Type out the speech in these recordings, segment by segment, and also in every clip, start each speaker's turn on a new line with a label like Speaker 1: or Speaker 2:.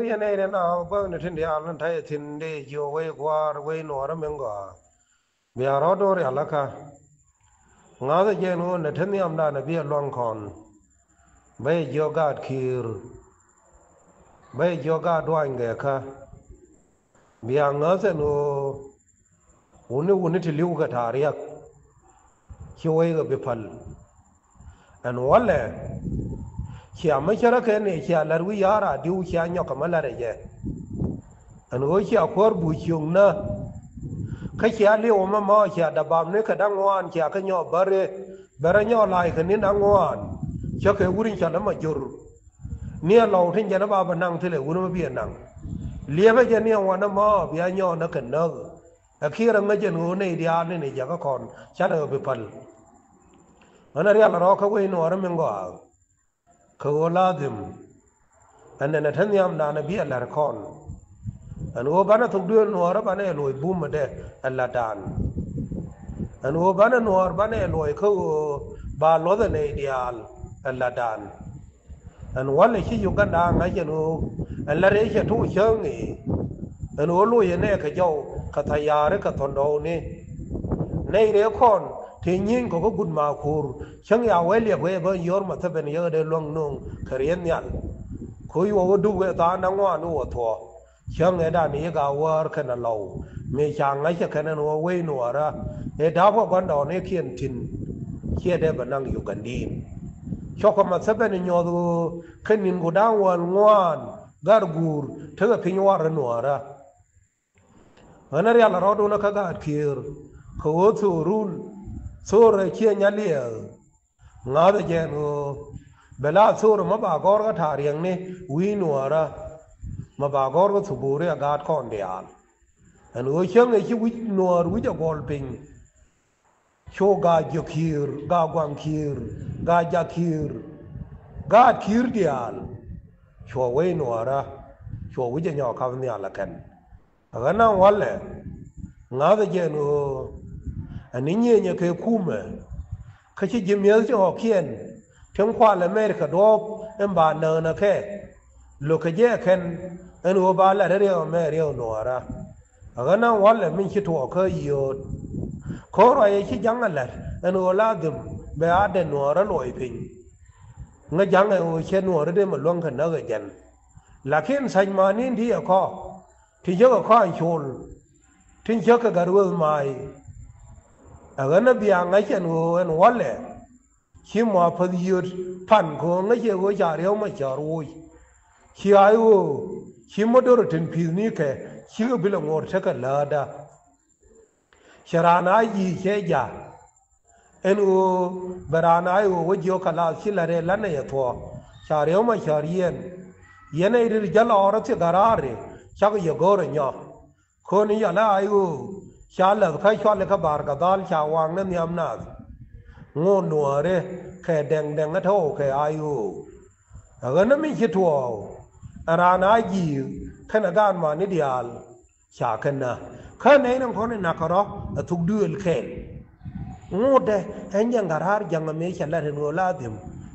Speaker 1: area này na ba ne tin dia lan thai tin de yo we kwar we no ra men go mi aro do ri alaka nga de je no ne tin yam da na bi long kon be yoga khir be yoga doan ge ka mi nga se no uni ti liu ga tariyak kiwe ga bi pal an wala kia ma chara ke ne kia larwi yara diu kia nyoka malare je an go kia kor bu chung na ka kia le o ma kia da bam ne ka dangwan kia ka nyo bare nyo lai ka ni dangwan cha ke gurin cha ma jur ne lo tin ja na ba nang thile uru bi nang le ba je ne wa na ma bi nyo na ka na akira nga je no ne dia ne ja ka kon cha da bi pal ana ri ala ro ka we no ra men go كولادم أننا تنيام نانا بي الله ركون أن هو بنا تقدر نوار بنا لوي بوم ده الله دان أن هو بنا نوار بنا لوي كو بالوذ نيديال الله دان أن ولا شيء يقدر عن أجنو الله ريش تو شيء أن هو لوي نه كجاو كتيار كتندوني نيريكونทีนี้ก็กุดมาคูร์ช่างยาวเวลียเวเบยอร์มาถ้าเป็นเยอะเดินลงนุ่งเครียนยันคุยว่าดูเวตานังว่านู่นทัวช่างไอ้ด้านนี้ก็ว่าแค่นั้นเราไม่ช่างไอ้แค่นั้นว่าเวนัวระไอ้ดาวพวกกันดอนไอ้เขียนทินเขียนได้บันนั่งอยู่กันดีชอบมาถ้าเป็นยอดูขึ้นนินกูดาววันงวนการกูร์เธอพิญญาระนัวระอันนั้นเรื่องเราดูนักการเขียร์เขาสู้รุ่นสู้เรื่องเชี่ยนเลี้ยงาแต่เจนูเวลาสู้มาบากอร์ก็ถ่ายอย่างนี้วินัวระมาบากอร์ก็สุบุรีอากาศค่อนเดียนอันนี้เชื่อไอ้ชีวิตนัววิจะกอลปิงโชกาจคีร์กากวางคีร์กาจคีร์กาคีร์เดียนชัววินัวระชัววิจะย่อคำนี้ละกันอันนั้นวันเลยงาแต่เจนูอันนี้เนี่ยเคยคุ้มเขาชี้ยิ้มเยอะจะออกเขียนถึงความละเมิดกระดบอันบานเนินนะแค่ลูกแย่แค่อันหัวบานละเรียวแม่เรียวหนัวระอันนั้นวันละมันคิดว่าเคยอยู่เขาอะไรชี้ยังอะไรอันหัวลาดึมเบียดหนัวระลอยพิงงั้นยังไงหัวเช่นหนัวระเดิมมันล่วงขันนักเย็นหลักเขียนใส่มานี่ที่ข้อที่เยอะก็ข้ออินชลที่เยอะก็กระดูกไม้อันนั้นเบียงไงเช่นหัววันเลยชิมว่าพอดีพันคงไงเช่นหัวจ่าเรียวไม่จ่ารุยชิอายุชิมมาดูรถพิษนี่แค่ชิลบิลงอร์เชกันลาดาชรานายีเชียเอ็นอูบรานายูวจิโอคลาชิลาเรลันเนยทัวจ่าเรียวไม่จ่าเรียนยันไอริจัลอร์ที่การารีชักยกอร์เนาะคนนี้ยันอายุชาลใครชอบเลยก็บาร์กดัลชาววังนั่นยามนัดงูหนัวเร่แค่แดงก็เท่าแค่อายุอันนั้นไม่คิดว่ารานายีขณะการมานิดเดียวชากันนะแค่ไหนนั่งคนนี้นักร้องทุกเดือนแค่งูเด้เห็นยังการหายังไม่ฉันละเห็นว่าลาดิม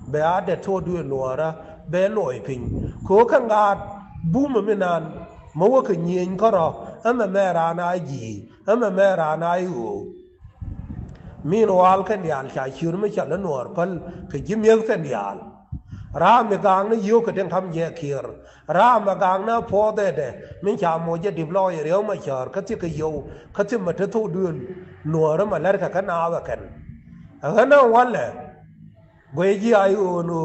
Speaker 1: เบียดทั่วเดือนหนัวระเบียลอยพิงโคขังกาดบูมไม่นานมาว่าคือเงียนก็รออันนั้นแม่รานายีอันนั้นแม่รานายูมีนวัลกันยาลชายชื่อไม่ใช่ละหนวดพัลคือยิ้มเยอะกันยาลรามกลางนี่ยุคเดินทำแยกเขียร์รามกลางนี่พอได้เด้ไม่ชาโมจะดิบลอยเรียวไม่เชื่อเขาที่ก็ยูเขาที่มาทุกเดือนหนวดมาแล้วกันเอากันอันนั้นวันเลยเวจีอายุนู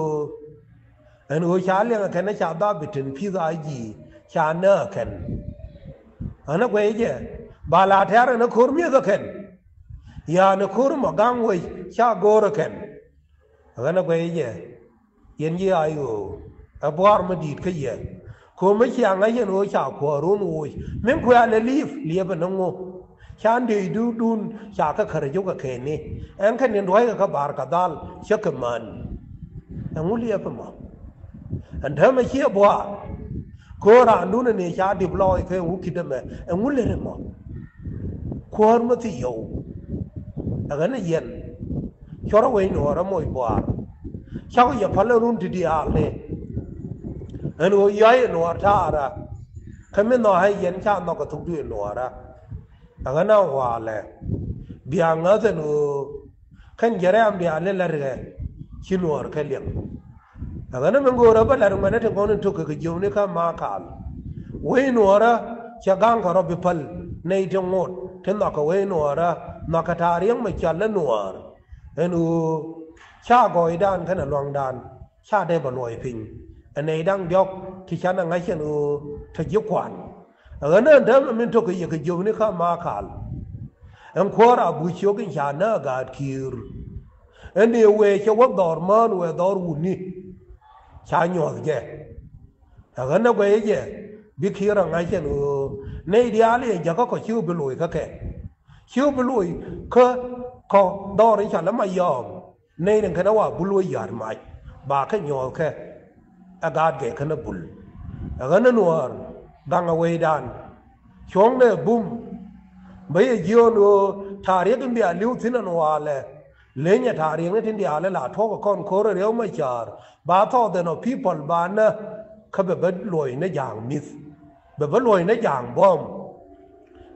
Speaker 1: อันนู้ชาเลี้ยงกันนะชาดาบิดพิซซ่าจีชาเนอร์กันอันนั้นเวจีบาลาเทาร์นักขุรมีก็กันยานักขุรมากังเวชาโกรกันอันนั้นเวจียันยี่อายุอับวาร์มาดีดขยี้คนไม่เชื่อไงยันโอชาขวารุ่นโอยไม่คุยอะไรลีฟเป็นงงฉันดูดูนชาก็ขรยุกแค่นี้อันแค่นี้ด้วยก็บาร์กดัลเชื่อกันมันอันงูเลียบมั้งอันเธอไม่เชื่อบัวโครานูนนี่ชาดิบลอยแค่หูคิดได้ไหมอันงูเลียบมั้งควรมาที่อยู่อันนั้นเย็นชอบเวนัวระมวยบัวชาวอย่าพัลรุ่นที่ดีอาเลย อันนู้ย้ายหนัวท่าระเขาไม่นอให้เย็นชาตินอกกระทุกด้วยหนัวระอันนั้นว่าแหละเบียงเงาเสนูขันเจริญเบียเล่นอะไรชินัวร์แค่เลี้ยงอันนั้นมันกูรับแล้วมันนั่นถึงคนทุกข์ก็ยุ่งนี่ข้ามาขานเว้ยหนัวระจะกังขรับพิพัลในจังหวัดที่นักเว้ยหนัวระนักทารียงไม่จัลหนัวร์อันนู้ชาก่อยด้านขนาดลวงด้านชาได้บรรลุพิงอันในดังยกที่ฉันนั่งไงฉันทะยุกวันอันนั้นเดิมมันทุกข์ก็ยุ่งนี่ข้ามาขานอันขวาบุชโยกินชาเนกาดคิร์อันนี้เวชวัดดอร์มันเวดอร์วุนีชาหยอดเจอันนั้นเวชบิคิรังไงเช่นในเดียร์เลยจะก็ชิวไปลุยก็แค่ชิวไปลุยก็ดอร์ฉันแล้วไม่ยอมในหนึ่งคณะว่าบุลุยยาร์ไม่บาแค่หยอดแค่อากาศแก่ขนาดบุลอันนั้นนัวดังเอาไว้ด้านช่วงเนี่ยบุ้มไม่ยอมทารีกันเดียร์ลิ้วที่นั่นว่าเลยเลี้ยงทารีกันที่เดียร์เลยล่ะท้องก็คนโคเรียวไม่จาร์บาทอเดนอพีพอลบานนะเขาแบบลอยในอย่างมิสแบบลอยในอย่างบอม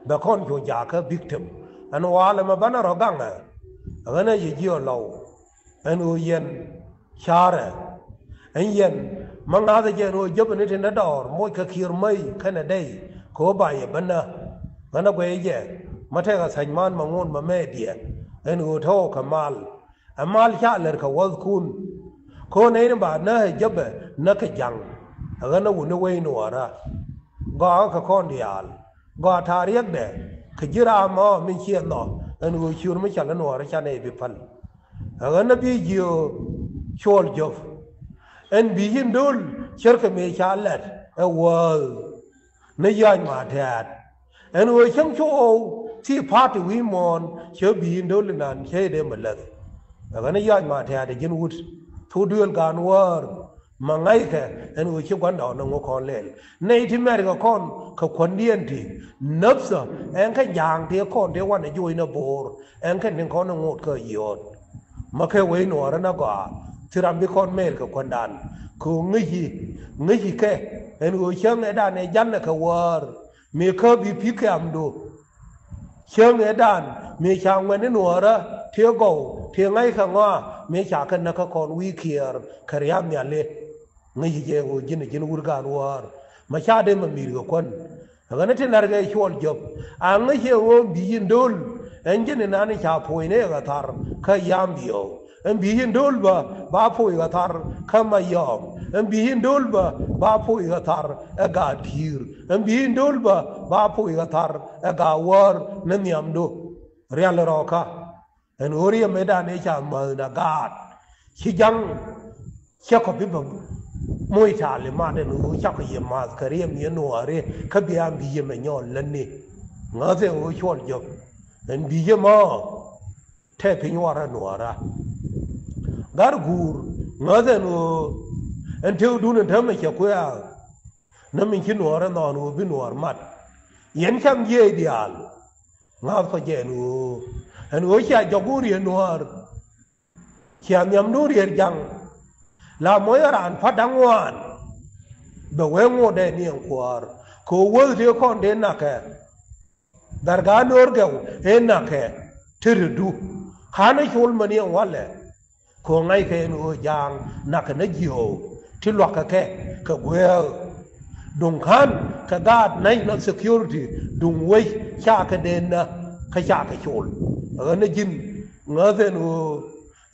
Speaker 1: แบบคนอยู่ยาเขาวิกติมอันว่าเลยมาบ้านเราดังอ่ะอันนั้นยิ่งเยอะเราอันนู้ยันชาร์อันยันมังอาจจะยันว่าจบในที่นั่นดอร์มวยขี้ร์ไม่แค่นั้นได้ขบายบันนะบันนะเว้ยเย่มาเท่ากับสัญญาณมังงอนมาแม่เดียอันนู้เท่ากับมาลอามาลชาเลร์เขาวัดคุณคนไหนบ้านนะจบนักจังอันนั้นวุ่นวายนัวระก็เอาคนเดียร์ก็ทารีกเดขจิรามาไม่เชื่อหนออันนู้ชิวไม่ฉันนัวระฉันเองบิพันอันนั้นพี่จิโอชอลจบอันบีจินดูลเชื่อกับเมชาเลร์ว้าวในยันมาเถิดอันนู้ช่างโชว์ที่พาร์ทวิมานเชื่อบีจินดูลนั่นเชื่อเดมเลร์อันนั้นยันมาเถิดจินวุฒทุเดือนการวาร์มังไงแค่อันนู้ชิวันดาวนั่งคอนเล่นในที่แม่ก็คอนเขาคนเดียนที่นับซะเองแค่อย่างที่คอนที่วันนี้อยู่ในโบร์เองแค่หนึ่งคนนั่งงดก็ยอดมาแค่เว้นหัวแล้วนะก็ที่รำที่คอนเมลกับคนดันคืองี้แค่เอ็นกูเชื่อในด้านในยันนะเขาวาร์มีเขาบีพิกามดูเชื่อในด้านมีชาวเงินในหัวระเที่ยวกูเที่ยวไงข้างว่ามีชากันนักคอนวิเคียร์ขรียามเนี่ยเลยงี้เจ้ากูจินอุรการวาร์มาชาเดมันมีกับคนงั้นที่นั่นก็ชวนจบอันงี้เจ้ากูบีจินดูลเอ็นจินนั่นชาพูดเนี่ยก็ทาร์ขยามเดียวเอ็นบีจินดูลบ้าพูดก็ทาร์ขมายอมเอ็นบีจินดูลบ้าพูดก็ทาร์เอกาทีร์เอ็นบีจินดูลบ้าพูดก็ทาร์เอกาวาร์นั่นยามดูเรียลรอค่ะเอ็นโอริยไม่ได้ในชามาหน้ากาดชิจังเชื่อขบิบมวยชาเลมาเนี่ยหนูชักยี่มาสกเรียมยันหนูอะไรขบียมบีเยมยอนเล่นนี่งั้นเสียงชวนจบเอ็นบีเยมาเทพิญวาระหนูอะไรการกูร์งั้นเสียงหนูเอ็นเที่ยวดูนั่นทำไม่เชื่อคุยอ่ะนั่นมีขี้หนูอะไรนอนหนูเป็นหนูมัดยันช่างเยี่ยดีอัลงั้นก็เจนูเอ็นโอ้ยจะจกูเรียนหนูเชื่อมยำดูเรียนจังลามวยร้านพัดดังวันเบวงโมเดนี่ยงควาร์คูวลเดียวคนเดินนักแค่ดาร์กานอร์เกวเห็นนักแค่ทิรดูขาในชวลมันยังวันเลยคงไงแค่นูยังนักนักยิโอที่หลอกแค่ก็เวลดุงขันกระดาษในนัก security ดุงไว้ชาคเดนนะขยะขชวลนั่นยินเงาเซนู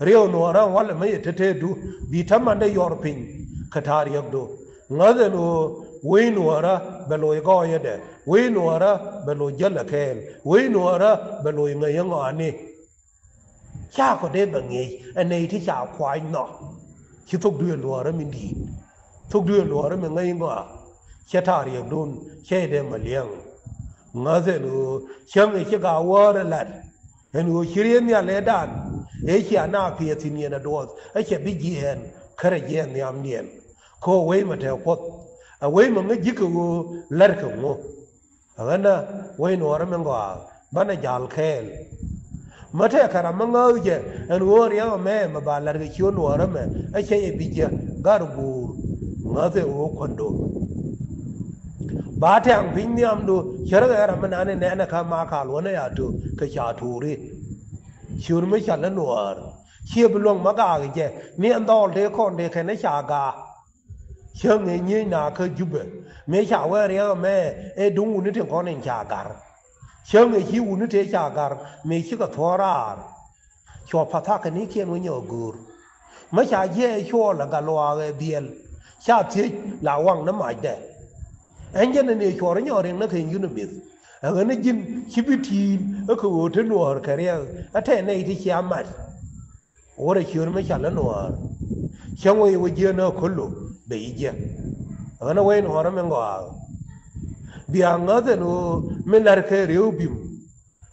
Speaker 1: เรียวนัวเราวันละไม่เทดูบีทำมันได้ยอร์พิงขทารียกดูงั้นนูวินัวระเบลอยก็ยังเด็วินัวระเบลอยเจลเคลวินัวระเบลอยเงยงอันนี้ชาก็ได้แบบนี้อันนี้ที่ชาควายเนาะที่ทุกเดือนนัวระมินดีทุกเดือนนัวระมันเงยงอ่ะเชทารียกดูเชเดมาเลี้ยงงั้นนูเชื่อไอ้เชกาวาระลัดเห็นว่าชีเรียนเนี่ยเลด้านเอเชียนาเพียทินีนะดูไอ้เชบิจีเห็นขระเย็นเนี่ยมเนียนโคเวมาเทวพดเอาเวมันก็ยิกกูเลิกกูงูงั้นนะเวนัวระมันก็บ้านจัลเคลมาเทขรามันก็เยอะอันวัวเรียกแม่มาบ้านเลิกชิวนัวระมันไอ้เชยบิจีการบู ngase o kondo ba ta ang pinyam do sharaga yara manane ne na ka ma ka lo na ya to ka sha thuri shur me sha la nuar chia belong ma ga ge ni an dol de kon de ka na sha ga shang ne ni na ka jube me sha wa re me e dung u ni te kon ne sha gar shang ne hi u ni te sha gar me chi ka thora cho pa ta ka ni kien wo nyo gur ma sha ye cho la ga lo ge biel sha ti la wang na mai de anh dân này cho nó nhỏ riêng nó thấy như nó biết, anh nó dân chỉ biết thì ở cái chỗ thế nào cái này, ở thế này thì chả mất, ở đây chưa mới chả là nào, xong rồi bây giờ nó khổ lắm, bây giờ, anh nó quay nó mình gọi, bây giờ nó thế nó mình làm cái rượu bìm,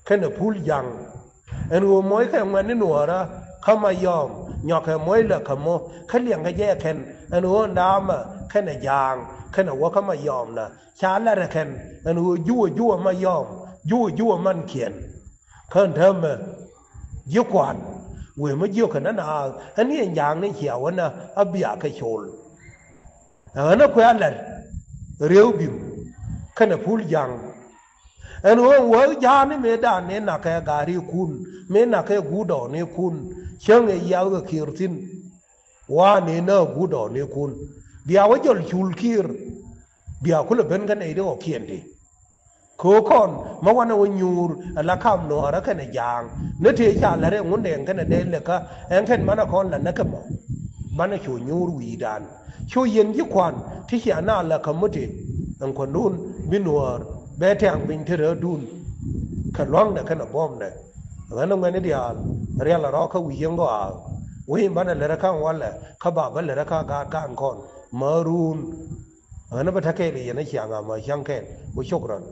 Speaker 1: cái nó phun giang, anh ngồi mỗi cái mình nó ra, không ai yom, nhọc cái mỗi là cái mò, cái liang cái gì cái anh ngồi đam cái nó giangขณะว่าเขามายอมนะชาละระคันอันหัวยั่วมายอมยั่วมันเขียนเพิ่นเทิมยิ่งกว่าเว้ยมันยิ่งขนาดนั้นอันนี้อย่างนี้เขียวนะอับยาเคยโชลอันนั้นคุยอะไรเรียวบิมขณะพูดยังอันหัวยานี่ไม่ได้เนี่ยนักแค่การีคุณไม่นักแค่กูดอเนี่ยคุณเชื่อไงยาวก็ขีดสิ้นว่าเนี่ยน่ากูดอเนี่ยคุณเบียว่าจะชูลคีร์เบียคุณเป็นกันไอ้เรื่องเขียนดิโคคอนมาวันวันยูร์ละข้ามโนหะระกันในยางเนื้อที่ชาละเรื่องงุนแดงกันในเดนเลยก็แองเข็นมันคอนละนักบ่มันช่วยยูร์วีดานช่วยเย็นยิ่งควันที่เสียหน้าละคำมุติอันคนนู้นบินวัวเบะแทงบินเทเรดูนขันร้องเนี่ยขันบอมเนี่ยงั้นตรงนี้เดียวเรียนละรอเขาวิ่งก็วิ่งบ้านเลยระข้างวันเลยเขาบ้าบ้านเลยระข้างการคอนมารูนอันนั้นประเทศเกลียนในเชียงอ่ะมาเชียงแค่ผู้ชกรัน